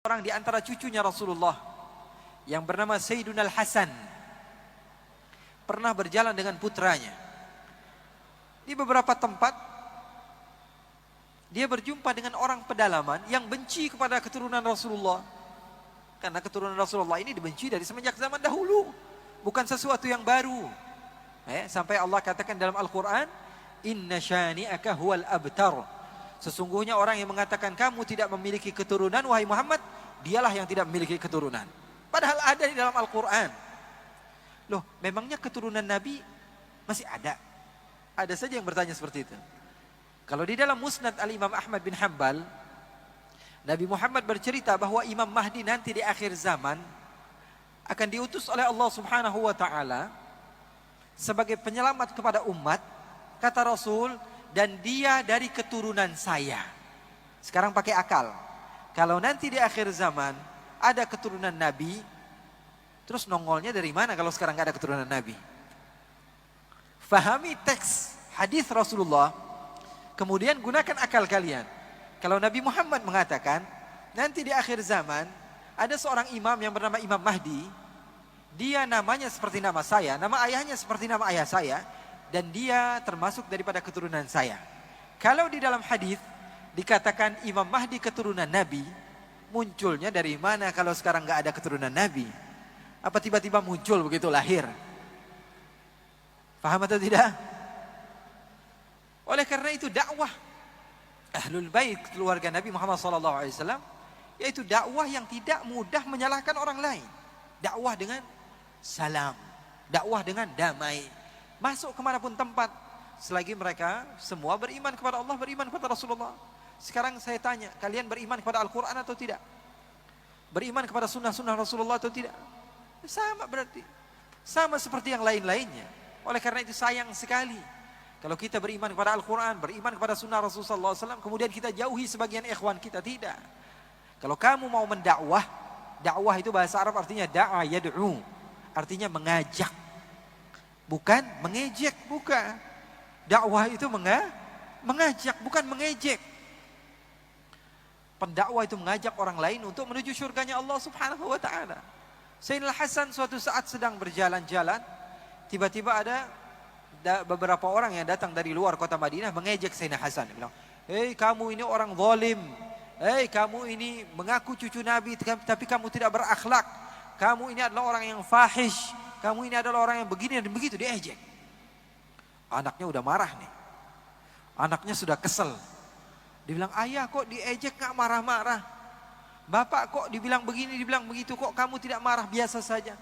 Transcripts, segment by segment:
Orang di antara cucunya Rasulullah yang bernama Sayyiduna Al-Hasan pernah berjalan dengan putranya. Di beberapa tempat dia berjumpa dengan orang pedalaman yang benci kepada keturunan Rasulullah. Karena keturunan Rasulullah ini dibenci dari semenjak zaman dahulu, bukan sesuatu yang baru. Sampai Allah katakan dalam Al-Quran, Inna syani'aka huwal abtar. Sesungguhnya orang yang mengatakan kamu tidak memiliki keturunan, wahai Muhammad, dialah yang tidak memiliki keturunan. Padahal ada di dalam Al-Quran. Loh, memangnya keturunan Nabi masih ada? Ada saja yang bertanya seperti itu. Kalau di dalam Musnad Al-Imam Ahmad bin Hanbal, Nabi Muhammad bercerita bahwa Imam Mahdi nanti di akhir zaman akan diutus oleh Allah Subhanahu wa Ta'ala sebagai penyelamat kepada umat. Kata Rasul, dan dia dari keturunan saya. Sekarang pakai akal. Kalau nanti di akhir zaman ada keturunan Nabi, terus nongolnya dari mana kalau sekarang gak ada keturunan Nabi? Fahami teks hadis Rasulullah, kemudian gunakan akal kalian. Kalau Nabi Muhammad mengatakan nanti di akhir zaman ada seorang imam yang bernama Imam Mahdi, dia namanya seperti nama saya, nama ayahnya seperti nama ayah saya, dan dia termasuk daripada keturunan saya. Kalau di dalam hadis dikatakan Imam Mahdi keturunan Nabi, munculnya dari mana kalau sekarang gak ada keturunan Nabi? Apa tiba-tiba muncul begitu lahir? Paham atau tidak? Oleh karena itu dakwah Ahlul Bait keluarga Nabi Muhammad SAW, yaitu dakwah yang tidak mudah menyalahkan orang lain. Dakwah dengan salam, dakwah dengan damai, masuk kemanapun tempat, selagi mereka semua beriman kepada Allah, beriman kepada Rasulullah. Sekarang saya tanya, kalian beriman kepada Al-Quran atau tidak? Beriman kepada sunnah-sunnah Rasulullah atau tidak? Sama berarti, sama seperti yang lain-lainnya. Oleh karena itu sayang sekali kalau kita beriman kepada Al-Quran, beriman kepada sunnah Rasulullah SAW, kemudian kita jauhi sebagian ikhwan kita. Tidak. Kalau kamu mau mendakwah, dakwah itu bahasa Arab artinya da'a yad'u, artinya mengajak, bukan mengejek, bukan. Dakwah itu mengajak, bukan mengejek. Pendakwah itu mengajak orang lain untuk menuju surganya Allah Subhanahu wa Ta'ala. Sayyidina Hasan suatu saat sedang berjalan-jalan, tiba-tiba ada beberapa orang yang datang dari luar kota Madinah mengejek Sayyidina Hasan. Dia bilang, "Hei, kamu ini orang zalim. Hei, kamu ini mengaku cucu Nabi tapi kamu tidak berakhlak. Kamu ini adalah orang yang fahish. Kamu ini adalah orang yang begini dan begitu," diejek. Anaknya udah marah nih. Anaknya sudah kesel. Dibilang, "Ayah kok diejek gak marah-marah? Bapak kok dibilang begini, dibilang begitu, kok kamu tidak marah, biasa saja?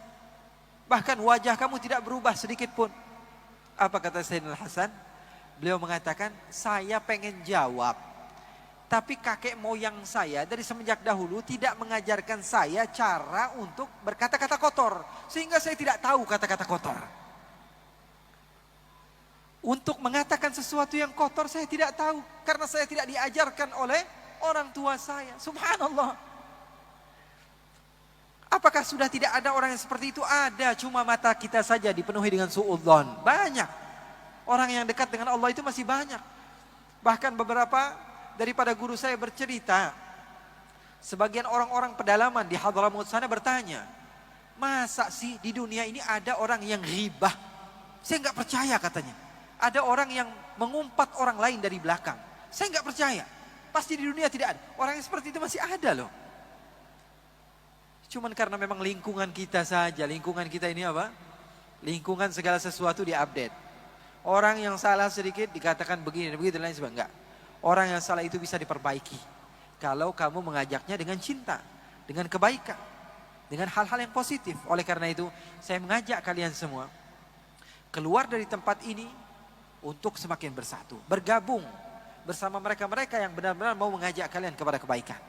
Bahkan wajah kamu tidak berubah sedikit pun." Apa kata Sayyidina Hasan? Beliau mengatakan, "Saya pengen jawab, tapi kakek moyang saya dari semenjak dahulu tidak mengajarkan saya cara untuk berkata-kata kotor. Sehingga saya tidak tahu kata-kata kotor. Untuk mengatakan sesuatu yang kotor saya tidak tahu. Karena saya tidak diajarkan oleh orang tua saya." Subhanallah. Apakah sudah tidak ada orang yang seperti itu? Ada, cuma mata kita saja dipenuhi dengan suudzon. Banyak. Orang yang dekat dengan Allah itu masih banyak. Bahkan beberapa daripada guru saya bercerita, sebagian orang-orang pedalaman di Hadramaut sana bertanya, "Masa sih di dunia ini ada orang yang ghibah?" Saya nggak percaya katanya. Ada orang yang mengumpat orang lain dari belakang. Saya nggak percaya. Pasti di dunia tidak ada. Orang yang seperti itu masih ada loh. Cuman karena memang lingkungan kita saja. Lingkungan kita ini apa? Lingkungan segala sesuatu diupdate. Orang yang salah sedikit dikatakan begini dan begitu lain sebagainya. Enggak. Orang yang salah itu bisa diperbaiki kalau kamu mengajaknya dengan cinta, dengan kebaikan, dengan hal-hal yang positif. Oleh karena itu saya mengajak kalian semua keluar dari tempat ini untuk semakin bersatu, bergabung bersama mereka-mereka yang benar-benar mau mengajak kalian kepada kebaikan.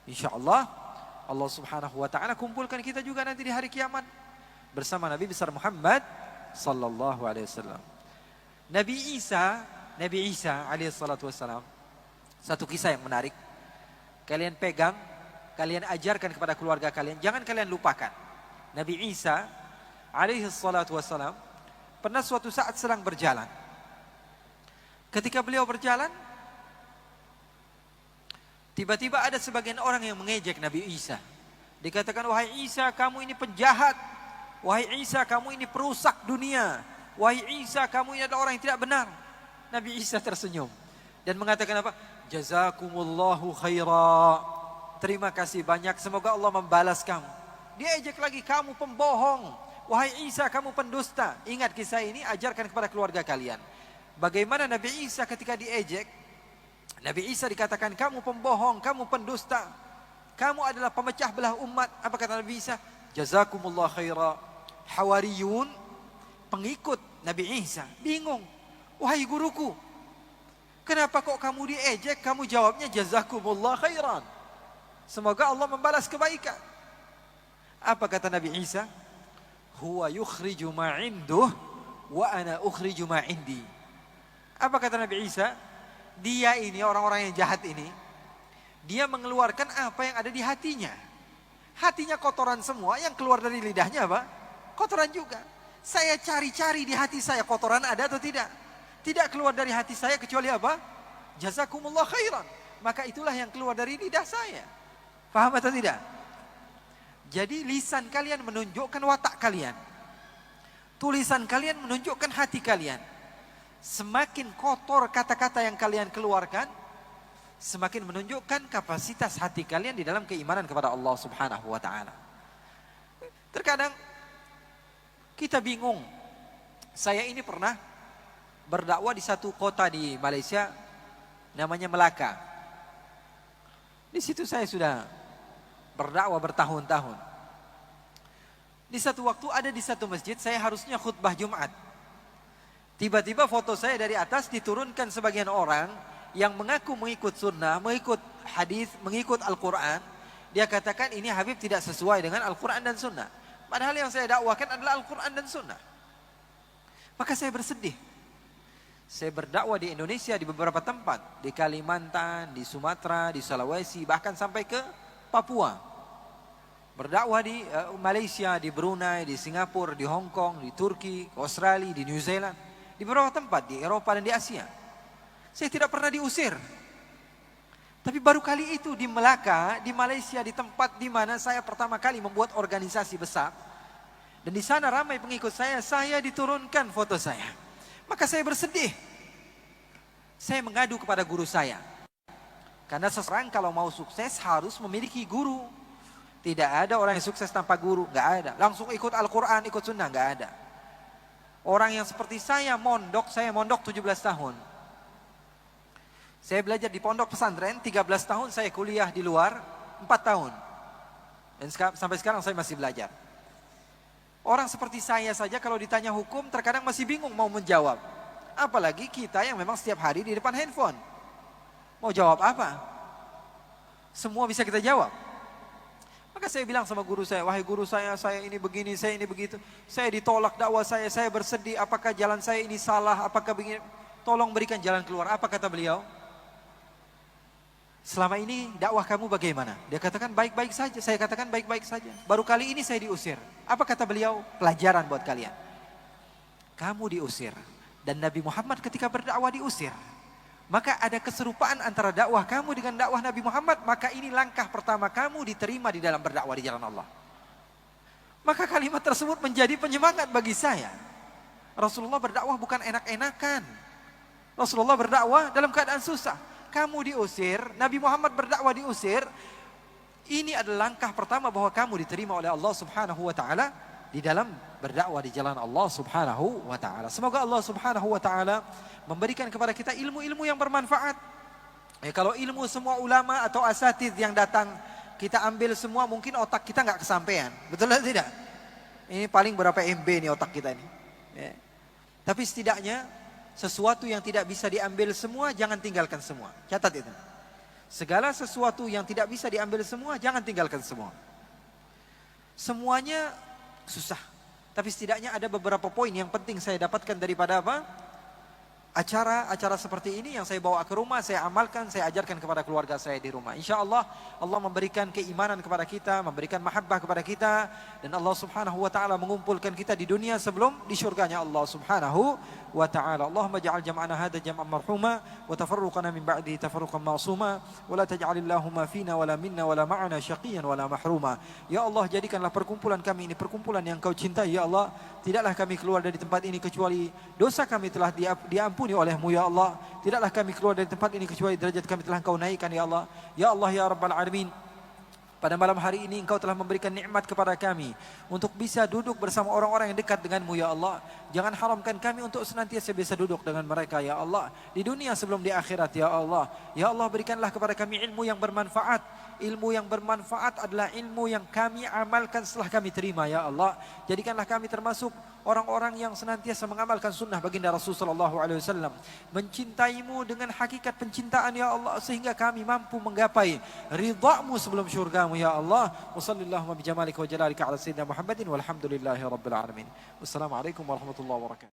InsyaAllah Allah Subhanahu wa Ta'ala kumpulkan kita juga nanti di hari kiamat bersama Nabi besar Muhammad sallallahu alaihi wasallam. Nabi Isa alaihi salatu wassalam, satu kisah yang menarik. Kalian pegang, kalian ajarkan kepada keluarga kalian, jangan kalian lupakan. Nabi Isa alaihi salatu wassalam pernah suatu saat sedang berjalan. Ketika beliau berjalan, Tiba-tiba ada sebagian orang yang mengejek Nabi Isa. Dikatakan, wahai Isa, kamu ini penjahat. Wahai Isa, kamu ini perusak dunia. Wahai Isa, kamu ini adalah orang yang tidak benar. Nabi Isa tersenyum dan mengatakan apa? Jazakumullahu khaira. Terima kasih banyak, semoga Allah membalas kamu. Dia ejek lagi, kamu pembohong. Wahai Isa, kamu pendusta. Ingat kisah ini, ajarkan kepada keluarga kalian. Bagaimana Nabi Isa ketika diejek? Nabi Isa dikatakan, kamu pembohong, kamu pendusta, kamu adalah pemecah belah umat. Apa kata Nabi Isa? Jazakumullah khaira. Hawariyun, pengikut Nabi Isa, bingung. Wahai guruku, kenapa kok kamu diejek? Kamu jawabnya jazakumullah khairan. Semoga Allah membalas kebaikan. Apa kata Nabi Isa? Huwa yukhriju ma induh wa ana ukhriju ma indi. Apa kata Nabi Isa? Dia ini, orang-orang yang jahat ini, dia mengeluarkan apa yang ada di hatinya. Hatinya kotoran semua, yang keluar dari lidahnya apa? Kotoran juga. Saya cari-cari di hati saya, kotoran ada atau tidak? Tidak keluar dari hati saya kecuali apa? Jazakumullah khairan. Maka itulah yang keluar dari lidah saya. Paham atau tidak? Jadi lisan kalian menunjukkan watak kalian. Tulisan kalian menunjukkan hati kalian. Semakin kotor kata-kata yang kalian keluarkan, semakin menunjukkan kapasitas hati kalian di dalam keimanan kepada Allah Subhanahu wa taala. Terkadang kita bingung. Saya ini pernah berdakwah di satu kota di Malaysia namanya Melaka. Di situ saya sudah berdakwah bertahun-tahun. Di satu waktu ada di satu masjid saya harusnya khutbah Jumat. Tiba-tiba foto saya dari atas diturunkan sebagian orang yang mengaku mengikut sunnah, mengikut hadis, mengikut Al-Quran. Dia katakan ini Habib tidak sesuai dengan Al-Quran dan sunnah. Padahal yang saya dakwakan adalah Al-Quran dan sunnah. Maka saya bersedih. Saya berdakwah di Indonesia di beberapa tempat. Di Kalimantan, di Sumatera, di Sulawesi, bahkan sampai ke Papua. Berdakwah di Malaysia, di Brunei, di Singapura, di Hong Kong, di Turki, Australia, di New Zealand. Di beberapa tempat, di Eropa dan di Asia. Saya tidak pernah diusir. Tapi baru kali itu di Melaka, di Malaysia, di tempat di mana saya pertama kali membuat organisasi besar. Dan di sana ramai pengikut saya diturunkan foto saya. Maka saya bersedih. Saya mengadu kepada guru saya. Karena seseorang kalau mau sukses harus memiliki guru. Tidak ada orang yang sukses tanpa guru, nggak ada. Langsung ikut Al-Quran, ikut sunnah, nggak ada. Orang yang seperti saya mondok 17 tahun. Saya belajar di pondok pesantren, 13 tahun saya kuliah di luar, 4 tahun. Dan sampai sekarang saya masih belajar. Orang seperti saya saja kalau ditanya hukum terkadang masih bingung mau menjawab. Apalagi kita yang memang setiap hari di depan handphone. Mau jawab apa? Semua bisa kita jawab. Maka saya bilang sama guru saya, wahai guru saya ini begini, saya ini begitu. Saya ditolak dakwah saya bersedih, apakah jalan saya ini salah, apakah begini. Tolong berikan jalan keluar. Apa kata beliau? Selama ini dakwah kamu bagaimana? Dia katakan baik-baik saja. Saya katakan baik-baik saja. Baru kali ini saya diusir. Apa kata beliau? Pelajaran buat kalian. Kamu diusir. Dan Nabi Muhammad ketika berdakwah diusir. Maka ada keserupaan antara dakwah kamu dengan dakwah Nabi Muhammad. Maka ini langkah pertama kamu diterima di dalam berdakwah di jalan Allah. Maka kalimat tersebut menjadi penyemangat bagi saya. Rasulullah berdakwah bukan enak-enakan. Rasulullah berdakwah dalam keadaan susah. Kamu diusir, Nabi Muhammad berdakwah diusir. Ini adalah langkah pertama bahwa kamu diterima oleh Allah Subhanahu wa taala di dalam berdakwah di jalan Allah Subhanahu wa taala. Semoga Allah Subhanahu wa taala memberikan kepada kita ilmu-ilmu yang bermanfaat. Kalau ilmu semua ulama atau asatidz yang datang kita ambil semua, mungkin otak kita nggak kesampaian. Betul atau tidak? Ini paling berapa MB nih otak kita ini. Tapi setidaknya sesuatu yang tidak bisa diambil semua, jangan tinggalkan semua. Catat itu. Segala sesuatu yang tidak bisa diambil semua, jangan tinggalkan semua. Semuanya susah. Tapi setidaknya ada beberapa poin yang penting saya dapatkan daripada apa? acara-acara seperti ini yang saya bawa ke rumah, saya amalkan, saya ajarkan kepada keluarga saya di rumah. Insya Allah, Allah memberikan keimanan kepada kita, memberikan mahabbah kepada kita, dan Allah Subhanahu wa taala mengumpulkan kita di dunia sebelum di syurganya Allah Subhanahu wa taala. Allahumma ja'al jam'ana hadha jam'an marhuma wa tafarruqana min ba'dihi tafarruqan ma'suma wa la taj'alillahumma fina wala minna wala ma'ana syaqiyan wala mahruma. Ya Allah, jadikanlah perkumpulan kami ini perkumpulan yang Kau cintai ya Allah. Tidaklah kami keluar dari tempat ini kecuali dosa kami telah diampuni oleh-Mu ya Allah. Tidaklah kami keluar dari tempat ini kecuali derajat kami telah Engkau naikkan ya Allah. Ya Allah ya Rabbal Alamin. Pada malam hari ini Engkau telah memberikan nikmat kepada kami untuk bisa duduk bersama orang-orang yang dekat denganmu ya Allah. Jangan haramkan kami untuk senantiasa bisa duduk dengan mereka ya Allah, di dunia sebelum di akhirat ya Allah. Ya Allah, berikanlah kepada kami ilmu yang bermanfaat. Ilmu yang bermanfaat adalah ilmu yang kami amalkan setelah kami terima ya Allah. Jadikanlah kami termasuk orang-orang yang senantiasa mengamalkan sunnah baginda Rasulullah SAW, mencintaimu dengan hakikat pencintaan ya Allah, sehingga kami mampu menggapai ridha-Mu sebelum syurga-Mu ya Allah. Wassallallahu bijamalika wa jalalika ala sayyidina Muhammadin walhamdulillahi rabbil alamin. Wassalamualaikum warahmatullahi wabarakatuh.